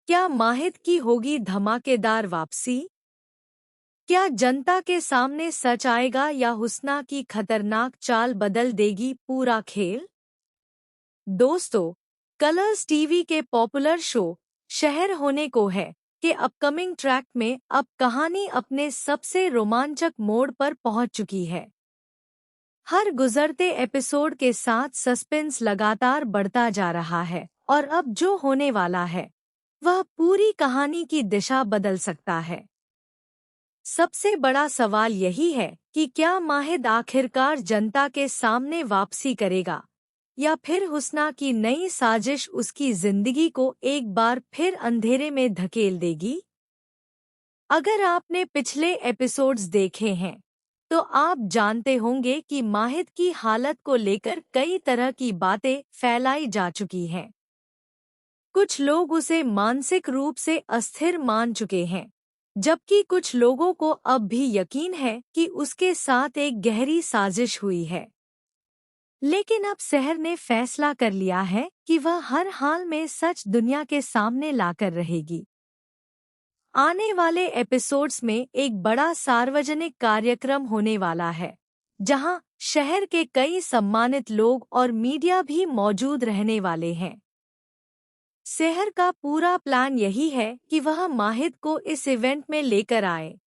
क्या माहिद की होगी धमाकेदार वापसी? क्या जनता के सामने सच आएगा या हुस्ना की खतरनाक चाल बदल देगी पूरा खेल? दोस्तों, कलर्स टीवी के पॉपुलर शो शहर होने को है के अपकमिंग ट्रैक में अब कहानी अपने सबसे रोमांचक मोड़ पर पहुंच चुकी है। हर गुजरते एपिसोड के साथ सस्पेंस लगातार बढ़ता जा रहा है और अब जो होने वाला है वह पूरी कहानी की दिशा बदल सकता है। सबसे बड़ा सवाल यही है कि क्या माहिद आखिरकार जनता के सामने वापसी करेगा या फिर हुस्ना की नई साजिश उसकी जिंदगी को एक बार फिर अंधेरे में धकेल देगी? अगर आपने पिछले एपिसोड्स देखे हैं तो आप जानते होंगे कि माहिद की हालत को लेकर कई तरह की बातें फैलाई जा चुकी हैं। कुछ लोग उसे मानसिक रूप से अस्थिर मान चुके हैं, जबकि कुछ लोगों को अब भी यकीन है कि उसके साथ एक गहरी साजिश हुई है। लेकिन अब शहर ने फैसला कर लिया है कि वह हर हाल में सच दुनिया के सामने लाकर रहेगी। आने वाले एपिसोड्स में एक बड़ा सार्वजनिक कार्यक्रम होने वाला है, जहां शहर के कई सम्मानित लोग और मीडिया भी मौजूद रहने वाले हैं। शहर का पूरा प्लान यही है कि वह माहिद को इस इवेंट में लेकर आए,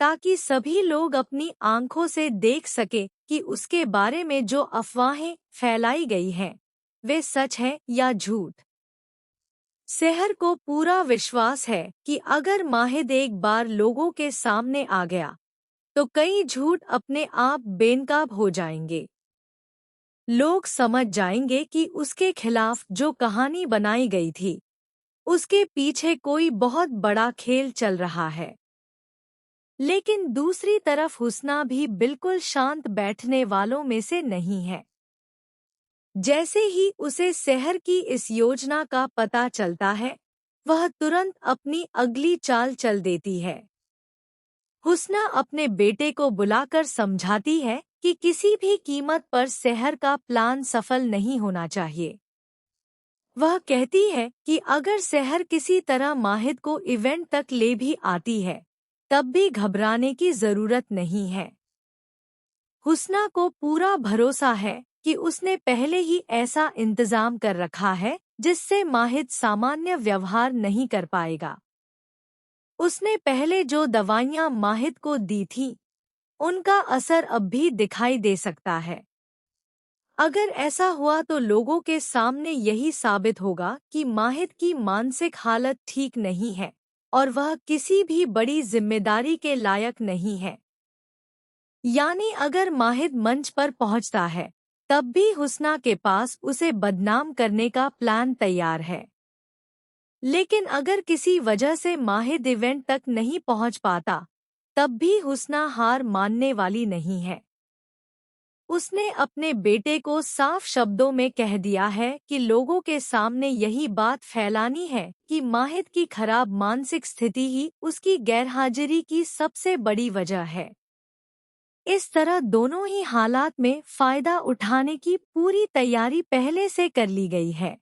ताकि सभी लोग अपनी आंखों से देख सके कि उसके बारे में जो अफवाहें फैलाई गई हैं, वे सच हैं या झूठ। शहर को पूरा विश्वास है कि अगर माहिद एक बार लोगों के सामने आ गया, तो कई झूठ अपने आप बेनकाब हो जाएंगे। लोग समझ जाएंगे कि उसके खिलाफ जो कहानी बनाई गई थी, उसके पीछे कोई बहुत बड़ा खेल चल रहा है। लेकिन दूसरी तरफ हुस्ना भी बिल्कुल शांत बैठने वालों में से नहीं है। जैसे ही उसे शहर की इस योजना का पता चलता है, वह तुरंत अपनी अगली चाल चल देती है। हुस्ना अपने बेटे को बुलाकर समझाती है कि किसी भी कीमत पर शहर का प्लान सफल नहीं होना चाहिए। वह कहती है कि अगर शहर किसी तरह माहिद को इवेंट तक ले भी आती है, तब भी घबराने की जरूरत नहीं है। हुस्ना को पूरा भरोसा है कि उसने पहले ही ऐसा इंतजाम कर रखा है जिससे माहिद सामान्य व्यवहार नहीं कर पाएगा। उसने पहले जो दवाइयां माहिद को दी थीं, उनका असर अब भी दिखाई दे सकता है। अगर ऐसा हुआ तो लोगों के सामने यही साबित होगा कि माहिद की मानसिक हालत ठीक नहीं है और वह किसी भी बड़ी जिम्मेदारी के लायक नहीं है। यानी अगर माहिद मंच पर पहुंचता है, तब भी हुस्ना के पास उसे बदनाम करने का प्लान तैयार है। लेकिन अगर किसी वजह से माहिद इवेंट तक नहीं पहुंच पाता, तब भी हुस्ना हार मानने वाली नहीं है। उसने अपने बेटे को साफ शब्दों में कह दिया है कि लोगों के सामने यही बात फैलानी है कि माहिद की खराब मानसिक स्थिति ही उसकी गैरहाजिरी की सबसे बड़ी वजह है। इस तरह दोनों ही हालात में फायदा उठाने की पूरी तैयारी पहले से कर ली गई है।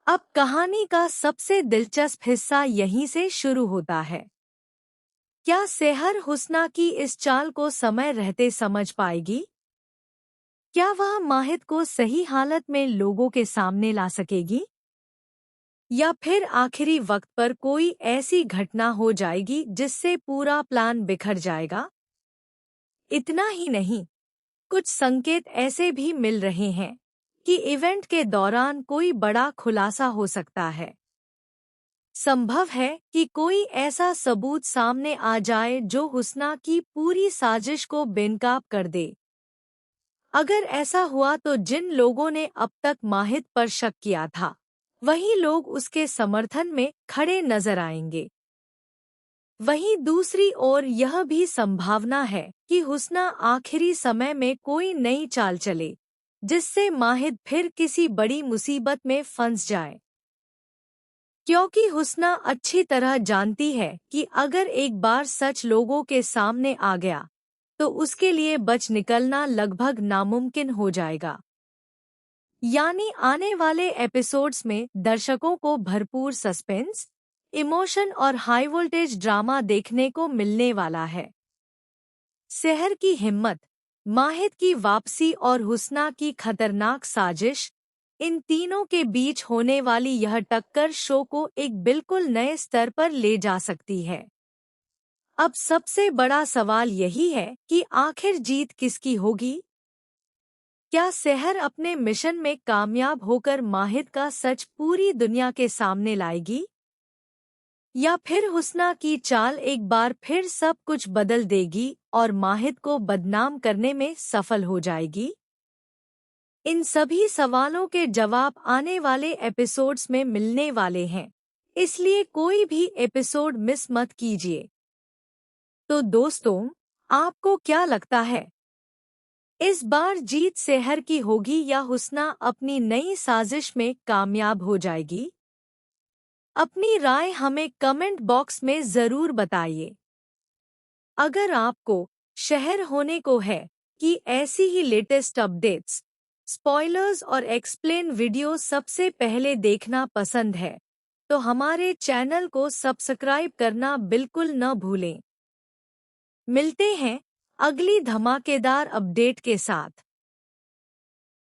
अब कहानी का सबसे दिलचस्प हिस्सा यहीं से शुरू होता है। क्या शहर हुस्ना की इस चाल को समय रहते समझ पाएगी? क्या वह माहिद को सही हालत में लोगों के सामने ला सकेगी? या फिर आखिरी वक्त पर कोई ऐसी घटना हो जाएगी जिससे पूरा प्लान बिखर जाएगा? इतना ही नहीं, कुछ संकेत ऐसे भी मिल रहे हैं कि इवेंट के दौरान कोई बड़ा खुलासा हो सकता है। संभव है कि कोई ऐसा सबूत सामने आ जाए जो हुस्ना की पूरी साजिश को बेनकाब कर दे। अगर ऐसा हुआ तो जिन लोगों ने अब तक माहिद पर शक किया था, वही लोग उसके समर्थन में खड़े नजर आएंगे। वहीं दूसरी ओर यह भी संभावना है कि हुस्ना आखिरी समय में कोई नई चाल चले, जिससे माहिद फिर किसी बड़ी मुसीबत में फंस जाए। क्योंकि हुस्ना अच्छी तरह जानती है कि अगर एक बार सच लोगों के सामने आ गया, तो उसके लिए बच निकलना लगभग नामुमकिन हो जाएगा। यानी आने वाले एपिसोड्स में दर्शकों को भरपूर सस्पेंस, इमोशन और हाई वोल्टेज ड्रामा देखने को मिलने वाला है। सेहर की हिम्मत, माहिद की वापसी और हुस्ना की खतरनाक साजिश, इन तीनों के बीच होने वाली यह टक्कर शो को एक बिल्कुल नए स्तर पर ले जा सकती है। अब सबसे बड़ा सवाल यही है कि आखिर जीत किसकी होगी? क्या सेहर अपने मिशन में कामयाब होकर माहिद का सच पूरी दुनिया के सामने लाएगी? या फिर हुस्ना की चाल एक बार फिर सब कुछ बदल देगी और माहिद को बदनाम करने में सफल हो जाएगी? इन सभी सवालों के जवाब आने वाले एपिसोड्स में मिलने वाले हैं, इसलिए कोई भी एपिसोड मिस मत कीजिए। तो दोस्तों, आपको क्या लगता है, इस बार जीत सेहर की होगी या हुस्ना अपनी नई साजिश में कामयाब हो जाएगी? अपनी राय हमें कमेंट बॉक्स में ज़रूर बताइए। अगर आपको शहर होने को है कि ऐसी ही लेटेस्ट अपडेट्स, स्पॉयलर्स और एक्सप्लेन वीडियो सबसे पहले देखना पसंद है, तो हमारे चैनल को सब्सक्राइब करना बिल्कुल न भूलें। मिलते हैं अगली धमाकेदार अपडेट के साथ।